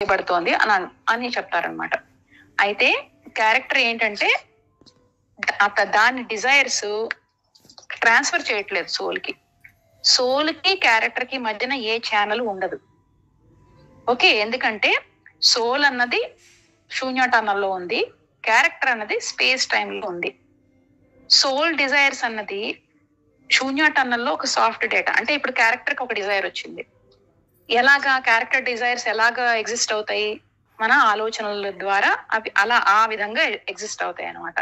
చేయబడుతోంది అని చెప్తారనమాట. అయితే క్యారెక్టర్ ఏంటంటే దాని డిజైర్స్ ట్రాన్స్ఫర్ చేయట్లేదు సోల్ కి క్యారెక్టర్ కి మధ్యన ఏ ఛానల్ ఉండదు. ఓకే, ఎందుకంటే సోల్ అన్నది శూన్యటనల్లో ఉంది, క్యారెక్టర్ అన్నది స్పేస్ టైమ్ లో ఉంది. సోల్ డిజైర్స్ అన్నది శూన్యటనల్లో ఒక సాఫ్ట్ డేటా. అంటే ఇప్పుడు క్యారెక్టర్ కి ఒక డిజైర్ వచ్చింది, ఎలాగా క్యారెక్టర్ డిజైర్స్ ఎలాగా ఎగ్జిస్ట్ అవుతాయి? మన ఆలోచనల ద్వారా అవి అలా ఆ విధంగా ఎగ్జిస్ట్ అవుతాయి అనమాట.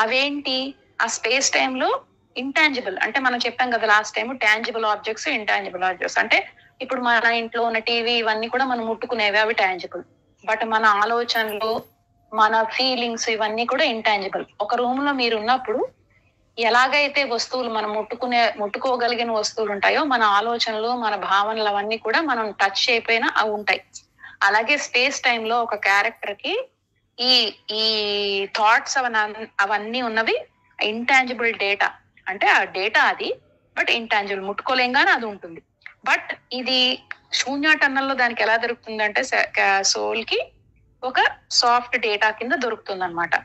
అవేంటి? ఆ స్పేస్ టైమ్ లో ఇంటాంజిబుల్, అంటే మనం చెప్పాం కదా last time, tangible objects, intangible objects. అంటే ఇప్పుడు మన ఇంట్లో ఉన్న టీవీ ఇవన్నీ కూడా మనం ముట్టుకునేవి, అవి టాంజిబుల్. బట్ మన ఆలోచనలు, మన ఫీలింగ్స్ ఇవన్నీ కూడా ఇంటాంజిబుల్. ఒక రూమ్ లో మీరు ఉన్నప్పుడు ఎలాగైతే వస్తువులు మనం ముట్టుకోగలిగిన వస్తువులు ఉంటాయో, మన ఆలోచనలు, మన భావనలు అవన్నీ కూడా మనం టచ్ అయిపోయినా అవి ఉంటాయి. అలాగే స్పేస్ టైమ్ లో ఒక క్యారెక్టర్ కి ఈ ఈ థాట్స్ అవన్నీ ఉన్నవి ఇంటాంజిబుల్ డేటా. అంటే ఆ డేటా అది, బట్ ఇంటాంజిబుల్, ముట్టుకోలేం గానీ అది ఉంటుంది. బట్ ఇది శూన్యటన్నల్లో దానికి ఎలా దొరుకుతుంది అంటే సోల్ కి ఒక సాఫ్ట్ డేటా కింద దొరుకుతుంది అనమాట.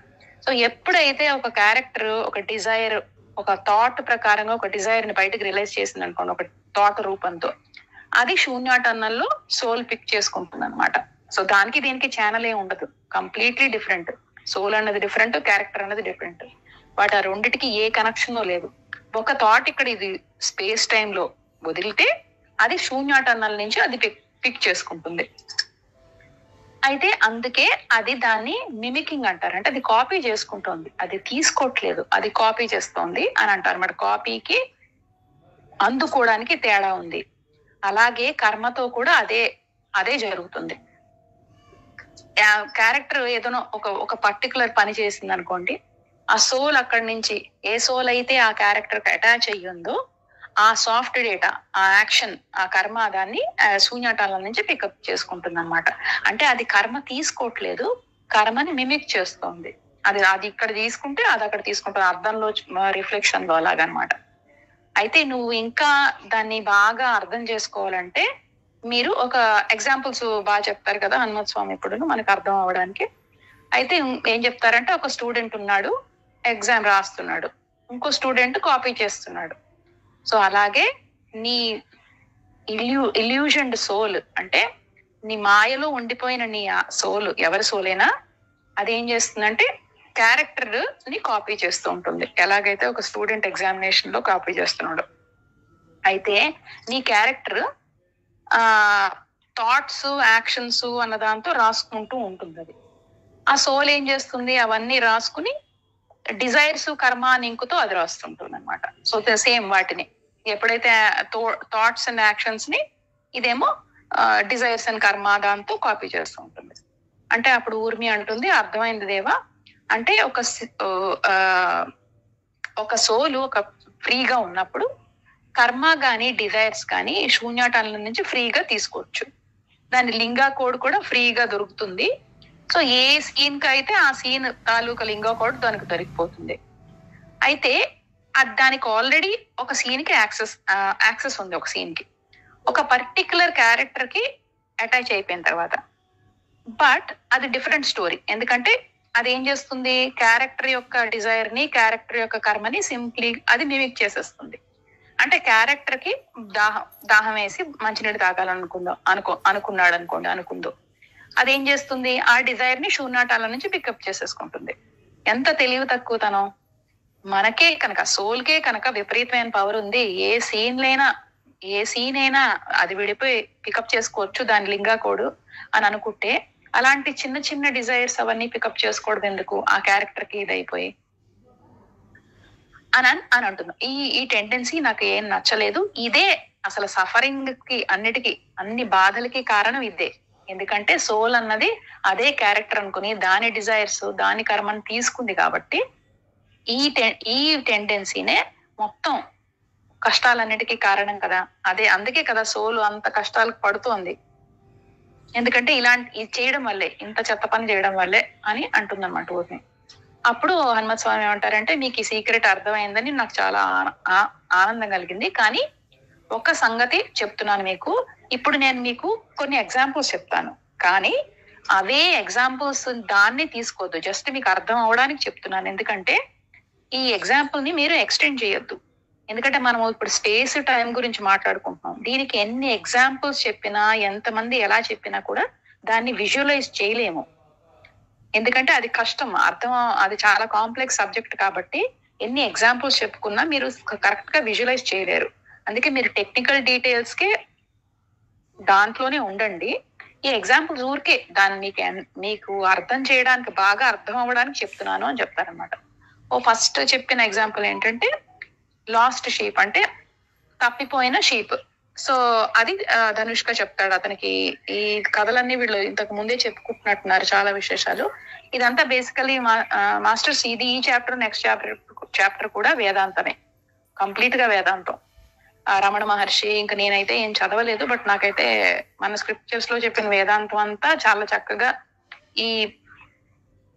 సో ఎప్పుడైతే ఒక క్యారెక్టర్ ఒక డిజైర్, ఒక థాట్ ప్రకారంగా ఒక డిజైర్ ని బయటకు రిలైజ్ చేసింది అనుకోండి, ఒక థాట్ రూపంతో, అది శూన్యటన్నల్లో సోల్ పిక్ చేసుకుంటుంది అనమాట. సో దానికి దీనికి ఛానల్ ఏం ఉండదు, కంప్లీట్లీ డిఫరెంట్. సోల్ అన్నది డిఫరెంట్, క్యారెక్టర్ అన్నది డిఫరెంట్. వాటి ఆ రెండిటికి ఏ కనెక్షన్ లేదు. ఒక థాట్ ఇక్కడ ఇది స్పేస్ టైమ్ లో వదిలితే అది శూన్యటన్నల్ నుంచి అది పిక్ చేసుకుంటుంది. అయితే అందుకే అది దాన్ని మిమికింగ్ అంటారు. అంటే అది కాపీ చేసుకుంటోంది, అది తీసుకోవట్లేదు, అది కాపీ చేస్తోంది అని అంటారు అన్నమాట. కాపీకి అందుకోవడానికి తేడా ఉంది. అలాగే కర్మతో కూడా అదే జరుగుతుంది. క్యారెక్టర్ ఏదైనా ఒక పర్టికులర్ పని చేసింది అనుకోండి, ఆ సోల్ అక్కడి నుంచి, ఏ సోల్ అయితే ఆ క్యారెక్టర్ కి అటాచ్ అయ్యిందో ఆ సాఫ్ట్ డేటా, ఆ యాక్షన్, ఆ కర్మ దాన్ని శూన్యటాల నుంచి పికప్ చేసుకుంటుంది అనమాట. అంటే అది కర్మ తీసుకోవట్లేదు, కర్మని మిమిక్ చేస్తోంది. అది ఇక్కడ తీసుకుంటే అది అక్కడ తీసుకుంటుంది, అర్థంలో, రిఫ్లెక్షన్ లో అలాగనమాట. అయితే నువ్వు ఇంకా దాన్ని బాగా అర్థం చేసుకోవాలంటే మీరు ఒక ఎగ్జాంపుల్స్ బాగా చెప్తారు కదా హనుమత్ స్వామి ఇప్పుడు మనకు అర్థం అవ్వడానికి. అయితే ఏం చెప్తారంటే, ఒక స్టూడెంట్ ఉన్నాడు, ఎగ్జామ్ రాస్తున్నాడు, ఇంకో స్టూడెంట్ కాపీ చేస్తున్నాడు. సో అలాగే నీ ఇల్యూజన్డ్ సోల్, అంటే నీ మాయలో ఉండిపోయిన నీ సోల్, ఎవరి సోలైనా, అదేం చేస్తుందంటే క్యారెక్టర్ ని కాపీ చేస్తూ ఉంటుంది. ఎలాగైతే ఒక స్టూడెంట్ ఎగ్జామినేషన్ లో కాపీ చేస్తున్నాడు, అయితే నీ క్యారెక్టర్ థాట్స్, యాక్షన్స్ అన్న దాంతో రాసుకుంటూ ఉంటుంది. అది ఆ సోల్ ఏం చేస్తుంది, అవన్నీ రాసుకుని డిజైర్స్, కర్మ అని ఇంకుతో అది రాస్తుంటుంది అనమాట. సో సేమ్ వాటిని ఎప్పుడైతే థాట్స్ అండ్ యాక్షన్స్ ని ఇదేమో డిజైర్స్ అండ్ కర్మ దాంతో కాపీ చేస్తూ ఉంటుంది. అంటే అప్పుడు ఊర్మి అంటుంది, అర్థమైంది దేవా, అంటే ఒక సోలు ఒక ఫ్రీగా ఉన్నప్పుడు కర్మ గాని డిజైర్స్ కానీ శూన్యటాల నుంచి ఫ్రీగా తీసుకోవచ్చు. దాని లింగా కోడ్ కూడా ఫ్రీగా దొరుకుతుంది. సో ఏ సీన్ కి అయితే ఆ సీన్ తాలూకా లింగా కోడ్ దానికి దొరికిపోతుంది. అయితే దానికి ఆల్రెడీ ఒక సీన్ కి యాక్సెస్ ఉంది. ఒక సీన్ కి ఒక పర్టికులర్ క్యారెక్టర్ కి అటాచ్ అయిపోయిన తర్వాత, బట్ అది డిఫరెంట్ స్టోరీ. ఎందుకంటే అది ఏం చేస్తుంది, క్యారెక్టర్ యొక్క డిజైర్ ని, క్యారెక్టర్ యొక్క కర్మని సింప్లీ అది మిమిక్ చేసేస్తుంది. అంటే క్యారెక్టర్ కి దాహం వేసి మంచినీళ్ళు అనుకున్నాడు అనుకుందో, అదేం చేస్తుంది, ఆ డిజైర్ ని శూన్యటాల నుంచి పికప్ చేసేసుకుంటుంది. ఎంత తెలివి తక్కువతనం! మనకే కనుక, సోల్కే కనుక విపరీతమైన పవర్ ఉంది. ఏ సీన్ అయినా అది విడిపోయి పికప్ చేసుకోవచ్చు దాని లింగా కోడ్ అని అనుకుంటే, అలాంటి చిన్న చిన్న డిజైర్స్ అవన్నీ పికప్ చేసుకోవడం ఎందుకు, ఆ క్యారెక్టర్ కి ఇదైపోయి అని అంటుంది. ఈ టెండెన్సీ నాకు ఏం నచ్చలేదు. ఇదే అసలు సఫరింగ్ కి, అన్ని బాధలకి కారణం ఇదే. ఎందుకంటే సోల్ అన్నది అదే క్యారెక్టర్ అనుకుని దాని డిజైర్స్, దాని కర్మని తీసుకుంది కాబట్టి ఈ టెండెన్సీనే మొత్తం కష్టాలన్నిటికీ కారణం కదా. అందుకే కదా సోల్ అంత కష్టాలకు పడుతోంది. ఎందుకంటే ఇది చేయడం వల్లే, ఇంత చెత్త పని చేయడం వల్లే అని అంటుందన్నమాట ఊరిని. అప్పుడు హనుమత్ స్వామి ఏమంటారంటే, మీకు ఈ సీక్రెట్ అర్థమైందని నాకు చాలా ఆనందం కలిగింది, కానీ ఒక సంగతి చెప్తున్నాను మీకు. ఇప్పుడు నేను మీకు కొన్ని ఎగ్జాంపుల్స్ చెప్తాను. కానీ అవే ఎగ్జాంపుల్స్ దాన్ని తీసుకోవద్దు. జస్ట్ మీకు అర్థం అవడానికి చెప్తున్నాను. ఎందుకంటే ఈ ఎగ్జాంపుల్ ని మీరు ఎక్స్టెండ్ చేయొద్దు. ఎందుకంటే మనం ఇప్పుడు స్పేస్ టైం గురించి మాట్లాడుకుంటున్నాం. దీనికి ఎన్ని ఎగ్జాంపుల్స్ చెప్పినా, ఎంతమంది ఎలా చెప్పినా కూడా దాన్ని విజువలైజ్ చేయలేము. ఎందుకంటే అది కష్టం, అది చాలా కాంప్లెక్స్ సబ్జెక్ట్ కాబట్టి ఎన్ని ఎగ్జాంపుల్స్ చెప్పుకున్నా మీరు కరెక్ట్ గా విజువలైజ్ చేయలేరు. అందుకే మీరు టెక్నికల్ డీటెయిల్స్ కే దాంట్లోనే ఉండండి. ఈ ఎగ్జాంపుల్స్ ఊరికే దాన్ని మీకు అర్థం చేయడానికి, బాగా అర్థం అవ్వడానికి చెప్తున్నాను అని చెప్తారనమాట. ఫస్ట్ చెప్పిన ఎగ్జాంపుల్ ఏంటంటే లాస్ట్ షీప్, అంటే తప్పిపోయిన షీప్. సో అది ధనుష్క చెప్తాడు. అతనికి ఈ కథలన్నీ వీళ్ళు ఇంతకు ముందే చెప్పుకుంటున్నట్టున్నారు చాలా విశేషాలు. ఇదంతా బేసికలీ మాస్టర్స్ ఇది ఈ చాప్టర్, నెక్స్ట్ చాప్టర్ కూడా వేదాంతమే, కంప్లీట్ గా వేదాంతం. రమణ మహర్షి, ఇంకా నేనైతే ఏం చదవలేదు, బట్ నాకైతే మన స్క్రిప్చర్స్ లో చెప్పిన వేదాంతం అంతా చాలా చక్కగా ఈ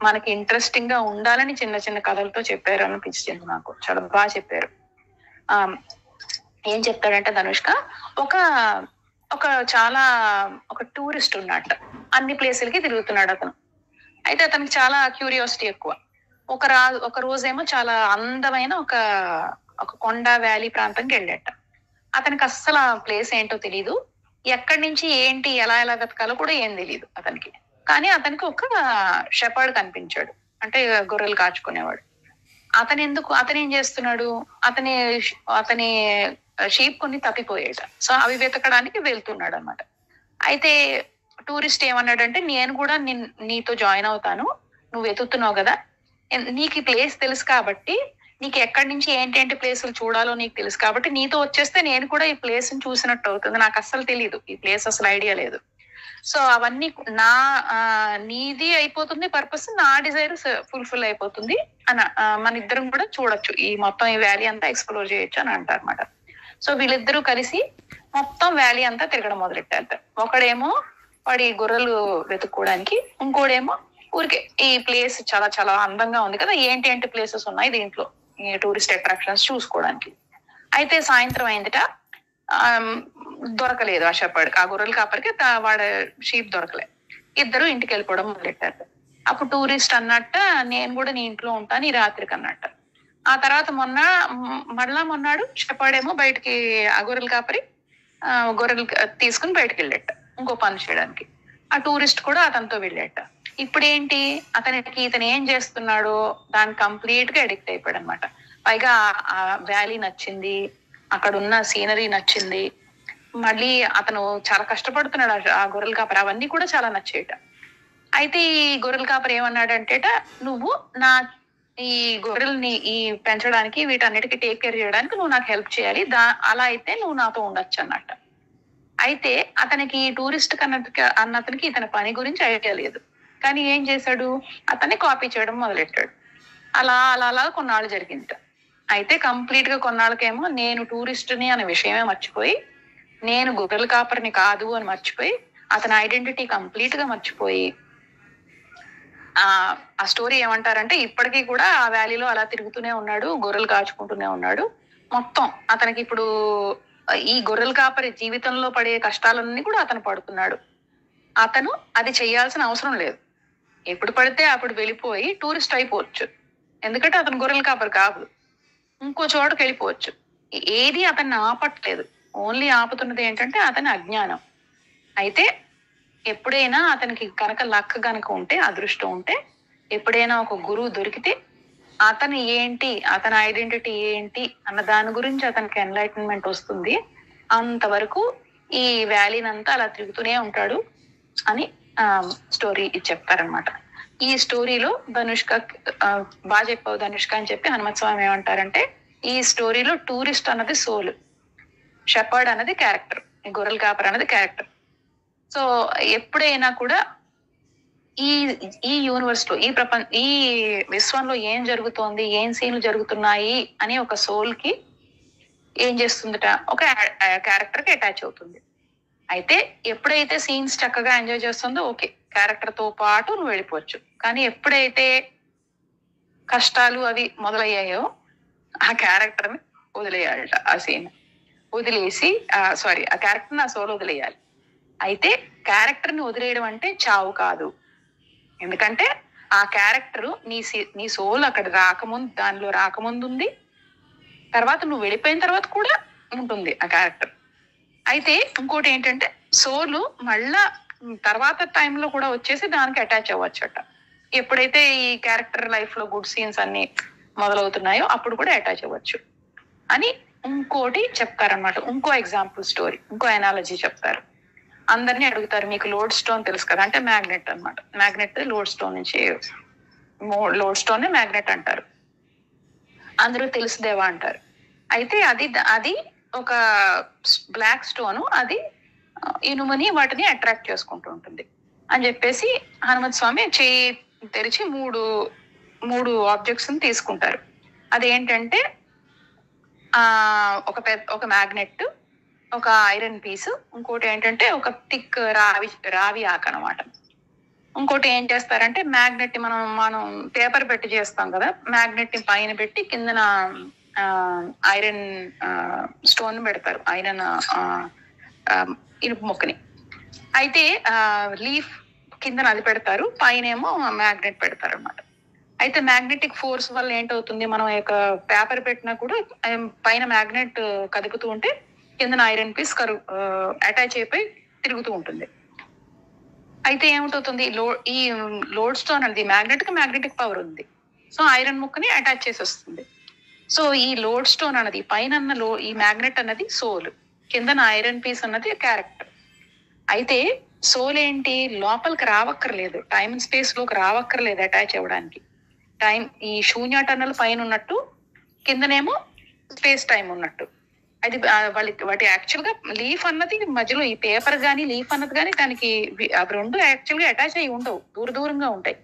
మనకి ఇంట్రెస్టింగ్ గా ఉండాలని చిన్న చిన్న కథలతో చెప్పారు అనిపించింది నాకు. చాలా బాగా చెప్పారు. ఏం చెప్తాడంటే ధనుష్క ఒక టూరిస్ట్ ఉన్నట్ట, అన్ని ప్లేసులకి తిరుగుతున్నాడు అతను. అయితే అతనికి చాలా క్యూరియాసిటీ ఎక్కువ. ఒక రోజేమో చాలా అందమైన ఒక కొండ వ్యాలీ ప్రాంతంకి వెళ్ళాట. అతనికి అస్సలు ఆ ప్లేస్ ఏంటో తెలీదు, ఎక్కడి నుంచి ఏంటి ఎలా వెతకాలో కూడా ఏం తెలీదు అతనికి. కానీ అతనికి ఒక షెపర్డ్ కనిపించాడు, అంటే గొర్రెలు కాచుకునేవాడు. అతను ఏం చేస్తున్నాడు, అతని షీప్ కొన్ని తప్పిపోయాడు. సో అవి వెతకడానికి వెళ్తున్నాడు అనమాట. అయితే టూరిస్ట్ ఏమన్నాడంటే, నేను కూడా నీతో జాయిన్ అవుతాను, నువ్వు వెతుకుతున్నావు కదా, నీకు ఈ ప్లేస్ తెలుసు కాబట్టి, నీకు ఎక్కడి నుంచి ఏంటేంటి ప్లేసులు చూడాలో నీకు తెలుసు కాబట్టి నీతో వచ్చేస్తే నేను కూడా ఈ ప్లేస్ ని చూసినట్టు అవుతుంది. నాకు అస్సలు తెలియదు, ఈ ప్లేస్ అసలు ఐడియా లేదు. సో అవన్నీ నీది అయిపోతుంది పర్పస్, నా డిజైర్ ఫుల్ఫిల్ అయిపోతుంది అని మన ఇద్దరం కూడా చూడొచ్చు, ఈ మొత్తం ఈ వ్యాలీ అంతా ఎక్స్ప్లోర్ చేయొచ్చు అని అంటారు అనమాట. సో వీళ్ళిద్దరూ కలిసి మొత్తం వ్యాలీ అంతా తిరగడం మొదలెట్టారు. ఒకడేమో వాడి గొర్రెలు వెతుక్కోవడానికి, ఇంకోడేమో ఊరికే ఈ ప్లేస్ చాలా చాలా అందంగా ఉంది కదా, ఏంటి ప్లేసెస్ ఉన్నాయి దీంట్లో ఈ టూరిస్ట్ అట్రాక్షన్స్ చూసుకోవడానికి. అయితే సాయంత్రం అయిందిట, దొరకలేదు ఆ షెపర్డ్, ఆ గొర్రెలు కాపరికి వాడు షీప్ దొరకలే. ఇద్దరు ఇంటికి వెళ్ళిపోవడం మొదలెట్టారు. అప్పుడు టూరిస్ట్ అన్నట్ట, నేను కూడా నీ ఇంట్లో ఉంటాను ఈ రాత్రికి అన్నట్ట. ఆ తర్వాత మొన్నాడు షెపర్డ్ ఏమో బయటికి, ఆ గొర్రెలు కాపరి గొర్రెలు తీసుకుని బయటకు వెళ్ళాట ఇంకో పని చేయడానికి. ఆ టూరిస్ట్ కూడా అతనితో వెళ్ళాట. ఇప్పుడు ఏంటి, ఇతను ఏం చేస్తున్నాడో దానికి కంప్లీట్ గా అడిక్ట్ అయిపోయాడు అనమాట. పైగా ఆ వ్యాలీ నచ్చింది, అక్కడ ఉన్న సీనరీ నచ్చింది, మళ్ళీ అతను చాలా కష్టపడుతున్నాడు ఆ గొర్రెల కాపరి, అవన్నీ కూడా చాలా నచ్చేట. అయితే ఈ గొర్రెల కాపరి ఏమన్నాడంటేట, నువ్వు ఈ గొర్రెల్ని పెంచడానికి, వీటన్నిటికీ టేక్ కేర్ చేయడానికి నువ్వు నాకు హెల్ప్ చేయాలి, అలా అయితే నువ్వు నాతో ఉండొచ్చు అన్నట్ట. అయితే అతనికి టూరిస్ట్ అన్నతనికి ఇతని పని గురించి ఐడియా లేదు. కానీ ఏం చేశాడు, అతన్ని కాపీ చేయడం మొదలెట్టాడు. అలా కొన్నాళ్ళు జరిగింది. అయితే కంప్లీట్ గా కొన్నాళ్ళకేమో నేను టూరిస్ట్ని అనే విషయమే మర్చిపోయి, నేను గొర్రెల కాపరిని కాదు అని మర్చిపోయి, అతని ఐడెంటిటీ కంప్లీట్ గా మర్చిపోయి, ఆ స్టోరీ ఏమంటారంటే ఇప్పటికీ కూడా ఆ వ్యాలీలో అలా తిరుగుతూనే ఉన్నాడు, గొర్రెలు కాచుకుంటూనే ఉన్నాడు. మొత్తం అతనికి ఇప్పుడు ఈ గొర్రెల కాపరి జీవితంలో పడే కష్టాలన్నీ కూడా అతను పడుతున్నాడు. అతను అది చేయాల్సిన అవసరం లేదు, ఎప్పుడు పడితే అప్పుడు వెళ్ళిపోయి టూరిస్ట్ అయిపోవచ్చు. ఎందుకంటే అతను గొర్రెల కాపరి కాదు, ఇంకో చోటకి వెళ్ళిపోవచ్చు. ఏది అతన్ని ఆపట్లేదు, ఓన్లీ ఆపుతున్నది ఏంటంటే అతని అజ్ఞానం. అయితే ఎప్పుడైనా అతనికి కనుక లక్ కనుక ఉంటే, అదృష్టం ఉంటే, ఎప్పుడైనా ఒక గురువు దొరికితే అతను ఏంటి, అతని ఐడెంటిటీ ఏంటి అన్న దాని గురించి అతనికి ఎన్లైటన్మెంట్ వస్తుంది. అంతవరకు ఈ వ్యాలీని అంతా అలా తిరుగుతూనే ఉంటాడు అని స్టోరీ చెప్తారనమాట. ఈ స్టోరీలో ధనుష్క బాగా చెప్పావు ధనుష్క అని చెప్పి హనుమత్ స్వామి ఏమంటారంటే, ఈ స్టోరీలో టూరిస్ట్ అన్నది సోల్, షెపర్డ్ అన్నది క్యారెక్టర్, గొర్రెల కాపర్ అన్నది క్యారెక్టర్. సో ఎప్పుడైనా కూడా ఈ యూనివర్స్ లో, ఈ విశ్వంలో ఏం జరుగుతోంది, ఏం సీన్లు జరుగుతున్నాయి అని ఒక సోల్ కి ఏం చేస్తుందట, ఒక క్యారెక్టర్ కి అటాచ్ అవుతుంది. అయితే ఎప్పుడైతే సీన్స్ చక్కగా ఎంజాయ్ చేస్తుందో ఓకే, క్యారెక్టర్ తో పాటు నువ్వు వెళ్ళిపోవచ్చు. కానీ ఎప్పుడైతే కష్టాలు అవి మొదలయ్యాయో ఆ క్యారెక్టర్ ని వదిలేయాలట, ఆ సీన్ వదిలేసి ఆ క్యారెక్టర్ ని ఆ సోల్ వదిలేయాలి. అయితే క్యారెక్టర్ ని వదిలేయడం అంటే చావు కాదు. ఎందుకంటే ఆ క్యారెక్టర్ నీ సోల్ అక్కడ రాకముందు, దానిలో రాకముందు ఉంది, తర్వాత నువ్వు వెళ్ళిపోయిన తర్వాత కూడా ఉంటుంది ఆ క్యారెక్టర్. అయితే ఇంకోటి ఏంటంటే సోలు మళ్ళా తర్వాత టైంలో కూడా వచ్చేసి దానికి అటాచ్ అవ్వచ్చట. ఎప్పుడైతే ఈ క్యారెక్టర్ లైఫ్ లో గుడ్ సీన్స్ అన్ని మొదలవుతున్నాయో అప్పుడు కూడా అటాచ్ అవ్వచ్చు అని ఇంకోటి చెప్తారనమాట. ఇంకో ఎగ్జాంపుల్ స్టోరీ, ఇంకో ఎనాలజీ చెప్తారు. అందరినీ అడుగుతారు, మీకు లోడ్ స్టోన్ తెలుసు కదా, అంటే మ్యాగ్నెట్ అనమాట. మ్యాగ్నెట్ లోడ్ స్టోన్ నుంచి, లోడ్ స్టోన్ మ్యాగ్నెట్ అంటారు. అందరూ తెలుసుదేవా అంటారు. అయితే అది ఒక బ్లాక్ స్టోన్, అది ఇనుముని వాటిని అట్రాక్ట్ చేసుకుంటూ ఉంటుంది అని చెప్పేసి హనుమంత్ స్వామి చేయి తెరిచి మూడు ఆబ్జెక్ట్స్ తీసుకుంటారు. అదేంటంటే ఒక మ్యాగ్నెట్, ఒక ఐరన్ పీస్, ఇంకోటి ఏంటంటే ఒక థిక్ రావి ఆకు అనమాట. ఇంకోటి ఏం చేస్తారంటే మ్యాగ్నెట్ మనం పేపర్ పెట్టి చేస్తాం కదా, మ్యాగ్నెట్ ని పైన పెట్టి కిందన ఐరన్ స్టోన్ పెడతారు, ఐరన్ ఇనుపు మొక్కని. అయితే లీఫ్ కిందన అది పెడతారు, పైన ఏమో మ్యాగ్నెట్ పెడతారు అనమాట. అయితే మ్యాగ్నెటిక్ ఫోర్స్ వల్ల ఏంటవుతుంది, మనం యొక్క పేపర్ పెట్టినా కూడా పైన మ్యాగ్నెట్ కదుపుతూ ఉంటే కిందన ఐరన్ పీస్ అటాచ్ అయిపోయి తిరుగుతూ ఉంటుంది. అయితే ఏమిటవుతుంది, ఈ లోడ్ స్టోన్ అనేది మ్యాగ్నెటిక్ పవర్ ఉంది, సో ఐరన్ ముక్కని అటాచ్ చేసి వస్తుంది. సో ఈ లోడ్ స్టోన్ అన్నది పైన ఈ మ్యాగ్నెట్ అన్నది సోల్, కిందన ఐరన్ పీస్ అన్నది క్యారెక్టర్. అయితే సోల్ ఏంటి, లోపలికి రావక్కర్లేదు, టైం స్పేస్ లోకి రావక్కర్లేదు అటాచ్ అవ్వడానికి. ఈ శూన్య టన్నల్ పైన ఉన్నట్టు, కిందనేమో స్పేస్ టైం ఉన్నట్టు. అది వాటి యాక్చువల్ గా లీఫ్ అన్నది మధ్యలో, ఈ పేపర్ గానీ లీఫ్ అన్నది కానీ దానికి అవి రెండు యాక్చువల్ గా అటాచ్ అయ్యి ఉండవు, దూరంగా ఉంటాయి,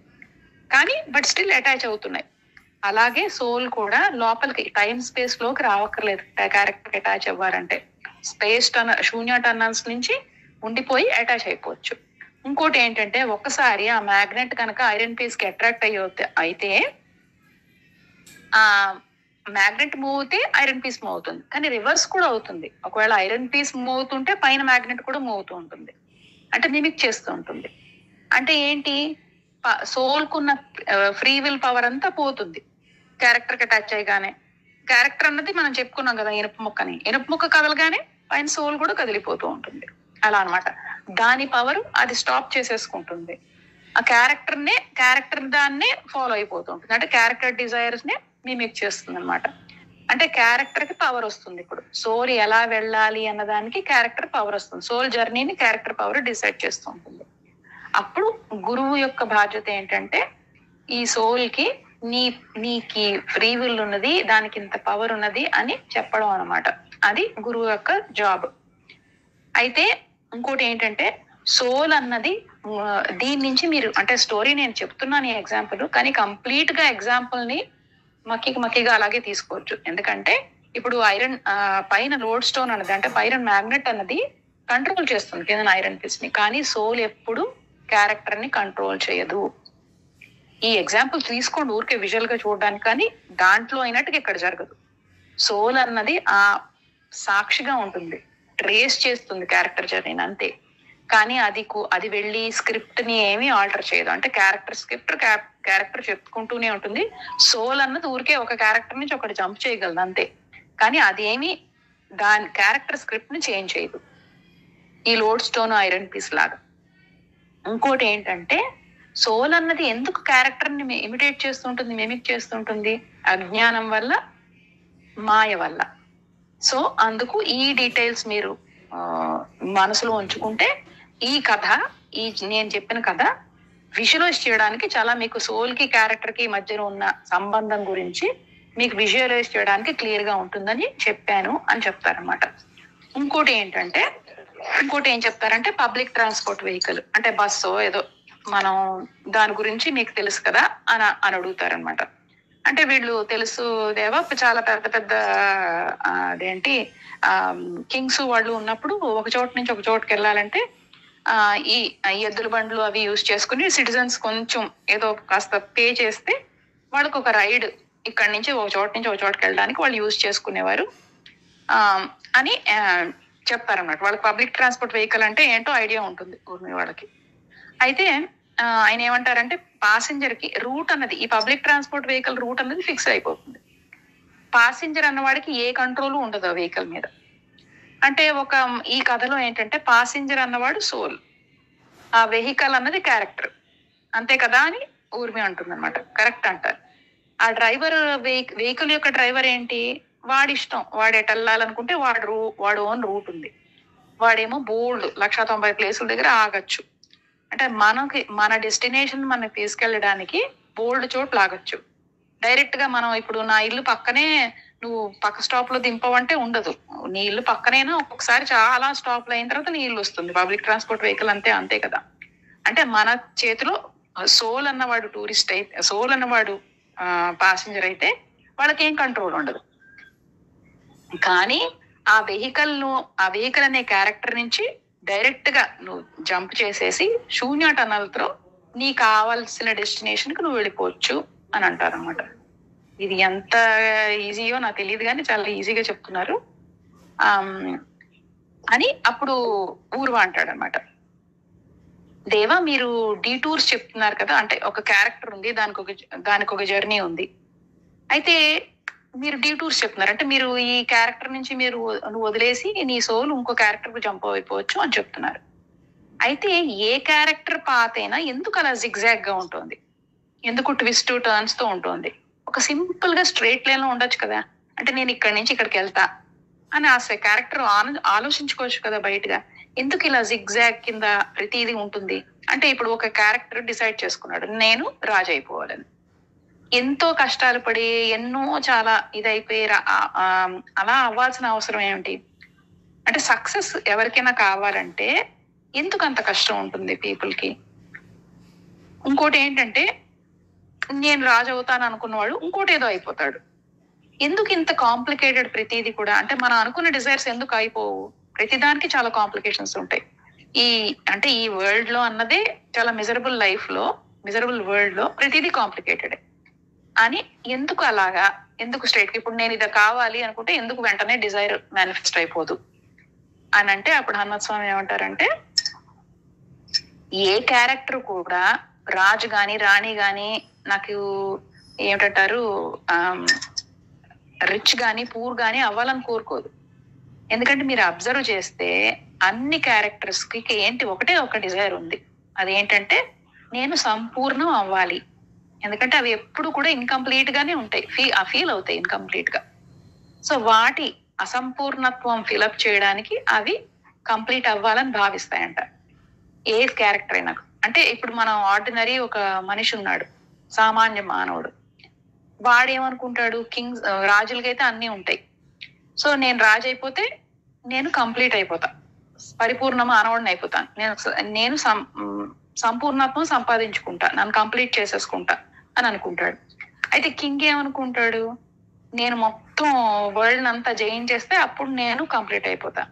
కానీ బట్ స్టిల్ అటాచ్ అవుతున్నాయి. అలాగే సోల్ కూడా లోపలికి టైం స్పేస్ లోకి రావక్కర్లేదు క్యారెక్టర్ అటాచ్ అవ్వాలంటే. శూన్య టన్నల్స్ నుంచి ఉండిపోయి అటాచ్ అయిపోవచ్చు. ఇంకోటి ఏంటంటే ఒక్కసారి ఆ మ్యాగ్నెట్ కనుక ఐరన్ పీస్ కి అట్రాక్ట్ అయితే ఆ మ్యాగ్నెట్ మూవ్ అవుతే ఐరన్ పీస్ మూవ్ అవుతుంది, కానీ రివర్స్ కూడా అవుతుంది. ఒకవేళ ఐరన్ పీస్ మూవ్ అవుతుంటే పైన మ్యాగ్నెట్ కూడా మూవ్ అవుతూ ఉంటుంది, అంటే మిమిక్ చేస్తూ ఉంటుంది. అంటే ఏంటి, సోల్ కున్న ఫ్రీ విల్ పవర్ అంతా పోతుంది క్యారెక్టర్ కి అటాచ్ అయ్యగానే. క్యారెక్టర్ అన్నది మనం చెప్పుకున్నాం కదా, ఇనుపు ముక్క కదలగానే పైన సోల్ కూడా కదిలిపోతూ ఉంటుంది. అలా అనమాట, దాని పవర్ అది స్టాప్ చేసేసుకుంటుంది. ఆ క్యారెక్టర్ దాన్నే ఫాలో అయిపోతూ ఉంటుంది, అంటే క్యారెక్టర్ డిజైర్స్ నే మిమిక్ చేస్తుంది అనమాట. అంటే క్యారెక్టర్ కి పవర్ వస్తుంది. ఇప్పుడు సోల్ ఎలా వెళ్ళాలి అన్నదానికి క్యారెక్టర్ పవర్ వస్తుంది, సోల్ జర్నీని క్యారెక్టర్ పవర్ డిసైడ్ చేస్తూ ఉంటుంది. అప్పుడు గురువు యొక్క బాధ్యత ఏంటంటే ఈ సోల్ కి నీకి ఫ్రీ విల్ ఉన్నది, దానికి ఇంత పవర్ ఉన్నది అని చెప్పడం అనమాట. అది గురువు యొక్క జాబ్. అయితే ఇంకోటి ఏంటంటే సోల్ అన్నది దీని నుంచి మీరు, అంటే స్టోరీ నేను చెప్తున్నాను ఈ ఎగ్జాంపుల్, కానీ కంప్లీట్ గా ఎగ్జాంపుల్ ని మక్కిగా అలాగే తీసుకోవచ్చు. ఎందుకంటే ఇప్పుడు ఐరన్ పైన లోడ్ స్టోన్ అన్నది, అంటే పైన మ్యాగ్నెట్ అన్నది కంట్రోల్ చేస్తుంది కింద ఐరన్ పీస్ ని, కానీ సోల్ ఎప్పుడు క్యారెక్టర్ ని కంట్రోల్ చేయదు. ఈ ఎగ్జాంపుల్ తీసుకోండి ఊరికే విజువల్ గా చూడడానికి, కానీ దాంట్లో అయినట్టుగా ఇక్కడ జరగదు. సోల్ అన్నది ఆ సాక్షిగా ఉంటుంది, ట్రేస్ చేస్తుంది క్యారెక్టర్ జర్నీ అంతే, కానీ అది వెళ్ళి స్క్రిప్ట్ ని ఏమీ ఆల్టర్ చేయదు. అంటే క్యారెక్టర్ చెప్పుకుంటూనే ఉంటుంది. సోల్ అన్నది ఊరికే ఒక క్యారెక్టర్ నుంచి ఒకటి జంప్ చేయగలదు అంతే, కానీ అదేమి దాని క్యారెక్టర్ స్క్రిప్ట్ ని చేంజ్ చేయదు, ఈ లోడ్ స్టోన్ ఐరన్ పీస్ లాగా. ఇంకోటి ఏంటంటే సోల్ అన్నది ఎందుకు క్యారెక్టర్ ని ఇమిటేట్ చేస్తుంటుంది, మిమిక్ చేస్తుంటుంది, అజ్ఞానం వల్ల, మాయ వల్ల. సో అందుకు ఈ డీటెయిల్స్ మీరు మనసులో ఉంచుకుంటే ఈ కథ, నేను చెప్పిన కథ విజువలైజ్ చేయడానికి చాలా, మీకు సోల్ కి క్యారెక్టర్ కి మధ్యలో ఉన్న సంబంధం గురించి మీకు విజువలైజ్ చేయడానికి క్లియర్ గా ఉంటుందని చెప్పాను అని చెప్తారనమాట. ఇంకోటి ఏం చెప్తారంటే పబ్లిక్ ట్రాన్స్పోర్ట్ వెహికల్, అంటే బస్సు ఏదో, మనం దాని గురించి మీకు తెలుసు కదా అని అడుగుతారనమాట. అంటే వీళ్ళు తెలుసు దేవా, చాలా పెద్ద అదేంటి కింగ్స్ వాళ్ళు ఉన్నప్పుడు ఒక చోట నుంచి ఒక చోటుకి వెళ్ళాలంటే ఈ ఎద్దుల బండ్లు అవి యూజ్ చేసుకుని సిటిజన్స్ కొంచెం ఏదో కాస్త పే చేస్తే వాళ్ళకు ఒక రైడ్ ఇక్కడ నుంచి ఒక చోటు నుంచి ఒక చోటుకి వెళ్ళడానికి వాళ్ళు యూజ్ చేసుకునేవారు అని చెప్తారన్నమాట. వాళ్ళకి పబ్లిక్ ట్రాన్స్పోర్ట్ వెహికల్ అంటే ఏంటో ఐడియా ఉంటుంది ఊర్మి వాళ్ళకి. అయితే ఆయన ఏమంటారంటే ప్యాసింజర్ కి రూట్ అన్నది, ఈ పబ్లిక్ ట్రాన్స్పోర్ట్ వెహికల్ రూట్ అన్నది ఫిక్స్ అయిపోతుంది. ప్యాసింజర్ అన్నవాడికి ఏ కంట్రోల్ ఉండదు ఆ వెహికల్ మీద. అంటే ఈ కథలో ఏంటంటే ప్యాసింజర్ అన్నవాడు సోల్, ఆ వెహికల్ అన్నది క్యారెక్టర్, అంతే కదా అని ఊర్మి అంటుంది అనమాట. కరెక్ట్ అంటారు. ఆ డ్రైవర్ వెహికల్ యొక్క డ్రైవర్ ఏంటి, వాడి ఇష్టం, వాడు ఎటు వెళ్ళాలనుకుంటే వాడు ఓన్ రూట్ ఉంది. వాడేమో బోల్డ్ 190 ప్లేసుల దగ్గర ఆగచ్చు. అంటే మన డెస్టినేషన్ మనకి తీసుకెళ్ళడానికి బోల్డ్ చోట్లు ఆగచ్చు. డైరెక్ట్ గా మనం ఇప్పుడు నా ఇల్లు పక్కనే నువ్వు పక్క స్టాప్ లో దింపవంటే ఉండదు. నీ ఇల్లు పక్కనైనా ఒక్కొక్కసారి చాలా స్టాప్లు అయిన తర్వాత నీ ఇల్లు వస్తుంది. పబ్లిక్ ట్రాన్స్పోర్ట్ వెహికల్ అంతే కదా. అంటే మన చేతిలో సోల్ అన్నవాడు టూరిస్ట్ అయితే, సోల్ అన్నవాడు ప్యాసింజర్ అయితే వాళ్ళకి ఏం కంట్రోల్ ఉండదు. కానీ ఆ వెహికల్ అనే క్యారెక్టర్ నుంచి డైరెక్ట్ గా నువ్వు జంప్ చేసేసి శూన్య టనల్ తో నీ కావాల్సిన డెస్టినేషన్ కి నువ్వు వెళ్ళిపోవచ్చు అని అంటారు అనమాట. ఇది ఎంత ఈజీయో నాకు తెలియదు కానీ చాలా ఈజీగా చెప్తున్నారు అని అప్పుడు ఊర్వ అంటాడు అనమాట. దేవా, మీరు డీటూర్స్ చెప్తున్నారు కదా, అంటే ఒక క్యారెక్టర్ ఉంది, దానికి ఒక జర్నీ ఉంది, అయితే మీరు డీటూర్స్ చెప్తున్నారు అంటే మీరు ఈ క్యారెక్టర్ నుంచి నువ్వు వదిలేసి నీ సోల్ ఇంకో క్యారెక్టర్ కు జంప్ అయిపోవచ్చు అని చెప్తున్నారు. అయితే ఏ క్యారెక్టర్ పాత్ అయినా ఎందుకు అలా జిగ్జాగ్ గా ఉంటుంది, ఎందుకు ట్విస్ట్ టర్న్స్ తో ఉంటుంది? ఒక సింపుల్ గా స్ట్రైట్ లైన్ లో ఉండొచ్చు కదా. అంటే నేను ఇక్కడి నుంచి ఇక్కడికి వెళ్తా అని ఆ క్యారెక్టర్ ఆలోచించుకోవచ్చు కదా బయటగా. ఎందుకు ఇలా జిగ్జాగ్ కింద ప్రతిదీ ఉంటుంది అంటే, ఇప్పుడు ఒక క్యారెక్టర్ డిసైడ్ చేసుకున్నాడు నేను రాజు అయిపోవాలని, ఎంతో కష్టాలు పడి ఎన్నో చాలా ఇదైపోయి అలా అవ్వాల్సిన అవసరం ఏమిటి? అంటే సక్సెస్ ఎవరికైనా కావాలంటే ఎందుకు అంత కష్టం ఉంటుంది పీపుల్ కి? ఇంకోటి ఏంటంటే, నేను రాజు అవుతాను అనుకున్నవాడు ఇంకోటి ఏదో అయిపోతాడు. ఎందుకు ఇంత కాంప్లికేటెడ్ ప్రతిదీ కూడా? అంటే మనం అనుకున్న డిజైర్స్ ఎందుకు అయిపోవు? ప్రతిదానికి చాలా కాంప్లికేషన్స్ ఉంటాయి. ఈ వరల్డ్ లో అన్నదే చాలా మిజరబుల్ వరల్డ్ లో ప్రతిదీ కాంప్లికేటెడ్ అని ఎందుకు అలాగా? ఎందుకు స్ట్రైట్ ఇప్పుడు నేను ఇది కావాలి అనుకుంటే ఎందుకు వెంటనే డిజైర్ మేనిఫెస్ట్ అయిపోదు అని అంటే, అప్పుడు హనుమత్ స్వామి ఏమంటారంటే, ఏ క్యారెక్టర్ కూడా రాజు గాని రాణి గాని నాకు ఏమిటంటారు రిచ్ గాని పూర్ గాని అవ్వాలని కోరుకోదు. ఎందుకంటే మీరు అబ్జర్వ్ చేస్తే అన్ని క్యారెక్టర్స్ కి ఏంటి ఒకటే ఒక డిజైర్ ఉంది, అదేంటంటే నేను సంపూర్ణం అవ్వాలి. ఎందుకంటే అవి ఎప్పుడు కూడా ఇన్కంప్లీట్ గానే ఉంటాయి, ఫీల్ అవుతాయి ఇన్కంప్లీట్ గా. సో వాటి అసంపూర్ణత్వం ఫిలప్ చేయడానికి అవి కంప్లీట్ అవ్వాలని భావిస్తాయంట ఏ క్యారెక్టర్ అయినా. అంటే ఇప్పుడు మనం ఆర్డినరీ ఒక మనిషి ఉన్నాడు, సామాన్య మానవుడు, వాడేమనుకుంటాడు, రాజులకైతే అన్ని ఉంటాయి, సో నేను రాజు అయిపోతే నేను కంప్లీట్ అయిపోతా, పరిపూర్ణ మానవుడిని అయిపోతాను, నేను సంపూర్ణత్వం సంపాదించుకుంటా, నన్ను కంప్లీట్ చేసేసుకుంటా అని అనుకుంటాడు. అయితే కింగ్ ఏమనుకుంటాడు, నేను మొత్తం వరల్డ్ అంతా జయించేస్తే అప్పుడు నేను కంప్లీట్ అయిపోతా.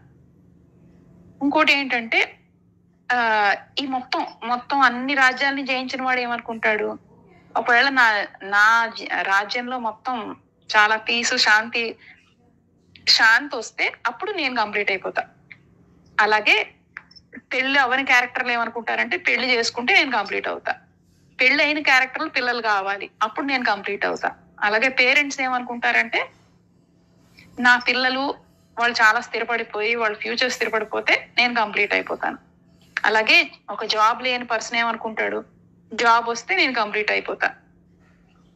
ఇంకోటి ఏంటంటే ఈ మొత్తం అన్ని రాజ్యాలని జయించిన వాడు ఏమనుకుంటాడు, ఒకవేళ నా రాజ్యంలో మొత్తం చాలా పీసు శాంతి వస్తే అప్పుడు నేను కంప్లీట్ అయిపోతా. అలాగే పెళ్లి అవని క్యారెక్టర్లు ఏమనుకుంటారంటే, పెళ్లి చేసుకుంటే నేను కంప్లీట్ అవుతా, పెళ్లి అయిన క్యారెక్టర్లు పిల్లలు కావాలి అప్పుడు నేను కంప్లీట్ అవుతా. అలాగే పేరెంట్స్ ఏమనుకుంటారంటే, నా పిల్లలు వాళ్ళు చాలా స్థిరపడిపోయి వాళ్ళ ఫ్యూచర్ స్థిరపడిపోతే నేను కంప్లీట్ అయిపోతాను. అలాగే ఒక జాబ్ లేని పర్సన్ ఏమనుకుంటాడు, జాబ్ వస్తే నేను కంప్లీట్ అయిపోతా.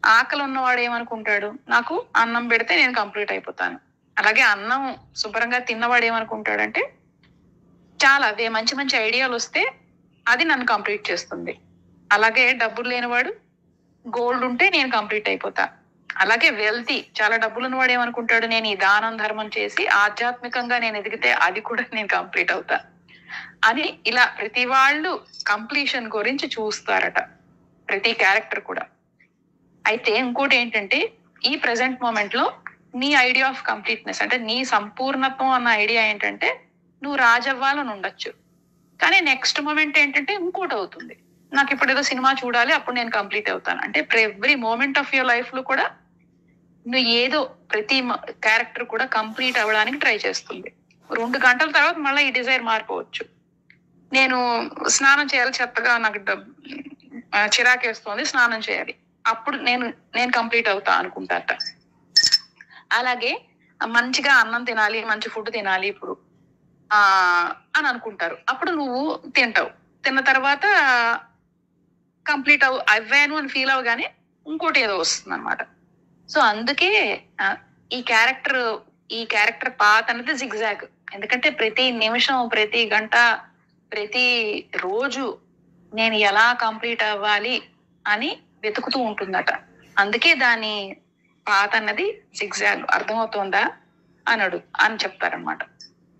ఆకలి ఉన్నవాడు ఏమనుకుంటాడు, నాకు అన్నం పెడితే నేను కంప్లీట్ అయిపోతాను. అలాగే అన్నం శుభ్రంగా తిన్నవాడు ఏమనుకుంటాడంటే, చాలా మంచి మంచి ఐడియాలు వస్తే అది నన్ను కంప్లీట్ చేస్తుంది. అలాగే డబ్బులు లేనివాడు గోల్డ్ ఉంటే నేను కంప్లీట్ అయిపోతా. అలాగే వెల్తీ చాలా డబ్బులు ఉన్నవాడు ఏమనుకుంటాడు, నేను ఈ దానం ధర్మం చేసి ఆధ్యాత్మికంగా నేను ఎదిగితే అది కూడా నేను కంప్లీట్ అవుతా అని. ఇలా ప్రతి వాళ్ళు కంప్లీషన్ గురించి చూస్తారట, ప్రతి క్యారెక్టర్ కూడా. అయితే ఇంకోటి ఏంటంటే, ఈ ప్రెసెంట్ మూమెంట్ లో నీ ఐడియా ఆఫ్ కంప్లీట్నెస్ అంటే నీ సంపూర్ణత్వం అన్న ఐడియా ఏంటంటే, నువ్వు రాజవ్వాలని ఉండొచ్చు, కానీ నెక్స్ట్ మూమెంట్ ఏంటంటే ఇంకోటి అవుతుంది, నాకు ఇప్పుడు ఏదో సినిమా చూడాలి అప్పుడు నేను కంప్లీట్ అవుతాను. అంటే every moment of your life లో కూడా నువ్వు ఏదో ప్రతి క్యారెక్టర్ కూడా కంప్లీట్ అవ్వడానికి ట్రై చేస్తుంది. 2 గంటల తర్వాత మళ్ళీ ఈ డిజైర్ మారిపోవచ్చు. నేను స్నానం చేయాలి, చెత్తగా నాకు చిరాకేస్తోంది, స్నానం చేయాలి, అప్పుడు నేను కంప్లీట్ అవుతా అనుకుంటారట. అలాగే మంచిగా అన్నం తినాలి, మంచి ఫుడ్ తినాలి ఇప్పుడు అని అనుకుంటారు. అప్పుడు నువ్వు తింటావు. తిన్న తర్వాత కంప్లీట్ అవ్వాను అని ఫీల్ అవగానే ఇంకోటి ఏదో వస్తుంది అనమాట. సో అందుకే ఈ క్యారెక్టర్ పాత్ అనేది జిగ్జాగ్. ఎందుకంటే ప్రతి నిమిషం, ప్రతి గంట, ప్రతి రోజు నేను ఎలా కంప్లీట్ అవ్వాలి అని వెతుకుతూ ఉంటుందట. అందుకే దాని పాత్ అన్నది జిగ్జాగ్. అర్థమవుతోందా అని చెప్తారనమాట.